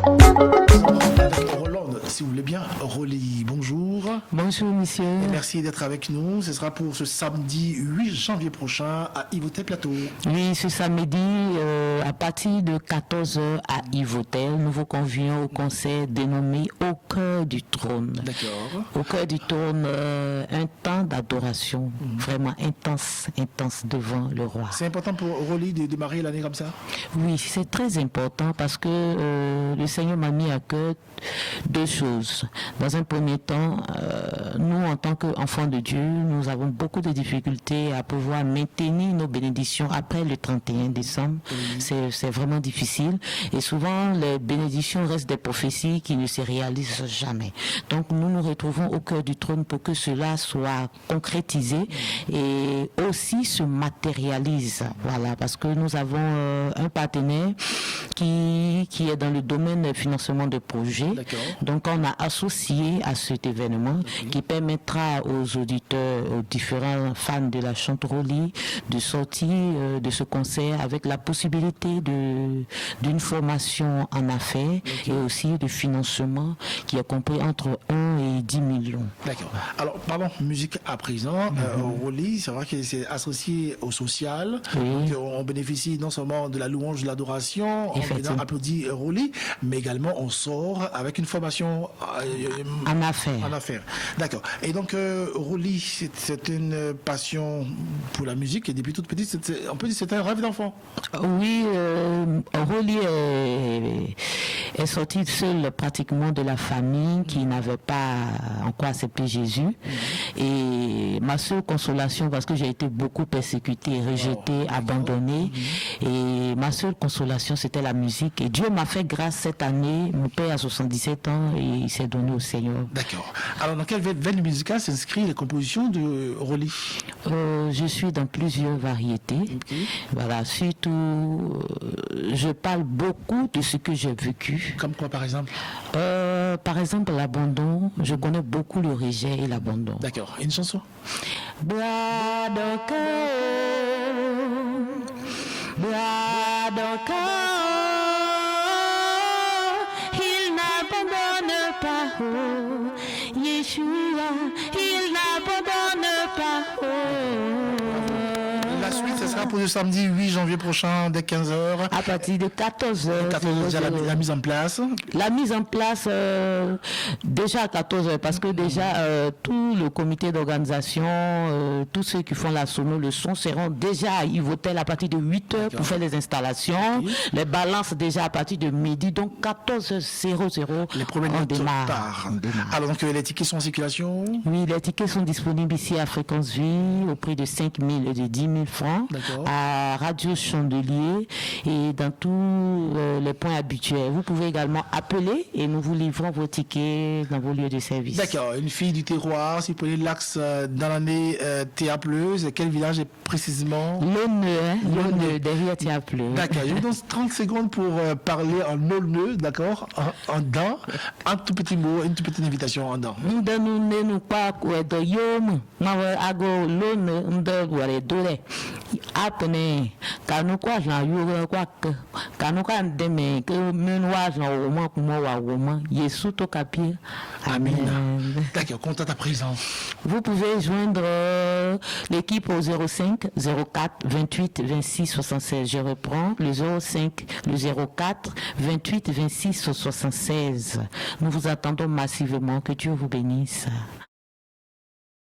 Avec Roland, si vous voulez bien. Rolly, bonjour. Bonjour, monsieur. Et merci d'être avec nous. Ce sera pour ce samedi 8 janvier prochain à Yvetot Plateau. Oui, ce samedi, à partir de 14 h à Yvetot, nous vous convions au concert dénommé Au cœur du trône. D'accord. Au cœur du trône, un temps d'adoration vraiment intense devant le roi. C'est important pour Rolly de démarrer l'année comme ça? Oui, c'est très important parce que le Seigneur m'a mis à cœur deux choses. Dans un premier temps, nous, en tant qu'enfants de Dieu, nous avons beaucoup de difficultés à pouvoir maintenir nos bénédictions après le 31 décembre. C'est vraiment difficile. Et souvent, les bénédictions restent des prophéties qui ne se réalisent jamais. Donc, nous nous retrouvons au cœur du trône pour que cela soit concrétisé et aussi se matérialise. Voilà, parce que nous avons un partenaire qui est dans le domaine du financement de projets. Donc on a associé à cet événement qui permettra aux auditeurs, aux différents fans de la chanterolie de sortir de ce concert avec la possibilité d'une formation en affaires et aussi de financement qui est compris entre 1 et 10 millions. D'accord. Alors, parlons musique à présent. Rolly, c'est vrai que c'est associé au social. Donc, on bénéficie non seulement de la louange, de l'adoration, on applaudit Rolly, mais également on sort avec une formation en affaires. En affaires. D'accord. Et donc, Rolly, c'est une passion pour la musique et depuis toute petite, on peut dire que c'est un rêve d'enfant. Oui, Rolly est sorti seul pratiquement de la famille qui n'avait pas encore accepté Jésus. Et ma seule consolation, parce que j'ai été beaucoup persécuté, rejeté, abandonné, et ma seule consolation, c'était la musique. Et Dieu m'a fait grâce cette année. Mon père a 77 ans et il s'est donné au Seigneur. D'accord. Alors, dans quelle veine musicale s'inscrit les compositions de Rolly? Je suis dans plusieurs variétés. Voilà, surtout, je parle beaucoup de ce que j'ai vécu. Comme quoi, par exemple? Par exemple, l'abandon. Je connais beaucoup le rejet et l'abandon. D'accord. Une chanson? Bois de cœur, bois de cœur, il n'abandonne pas, oh, Yeshua, il n'abandonne pas, oh. La suite, ce sera pour le samedi 8 janvier prochain, dès 15 h. À partir de 14 h. 14 h, déjà la mise en place. La mise en place, déjà à 14 h, parce que déjà, tout le comité d'organisation, tous ceux qui font la sono, le son, seront déjà à Yvetot à partir de 8 h pour faire les installations. Les balances déjà à partir de midi, donc 14h00. Les premiers on notes démarre. partent. Alors, donc, les tickets sont en circulation? Oui, les tickets sont disponibles ici à Fréquence Vie au prix de 5 000 et de 10 000 francs à Radio Chandelier et dans tous les points habituels. Vous pouvez également appeler et nous vous livrons vos tickets dans vos lieux de service. D'accord. Une fille du terroir, si vous prenez l'axe dans l'année Théapleuse, quel village est précisément? L'auneux, derrière Théapleuse. D'accord. Je vous donne 30 secondes pour parler en auneux, d'accord? En dents. Un tout petit mot, une toute petite invitation en dents. Apne kanukwa na yuro kwak kanuka ndeme ke menwa na woma kuma wa woma Yesu to kapie. Amen. D'accord, content ta présence. Vous pouvez joindre l'équipe au 05 04 28 26 76. Je reprends le 05 le 04 28 26 76. Nous vous attendons massivement. Que Dieu vous bénisse.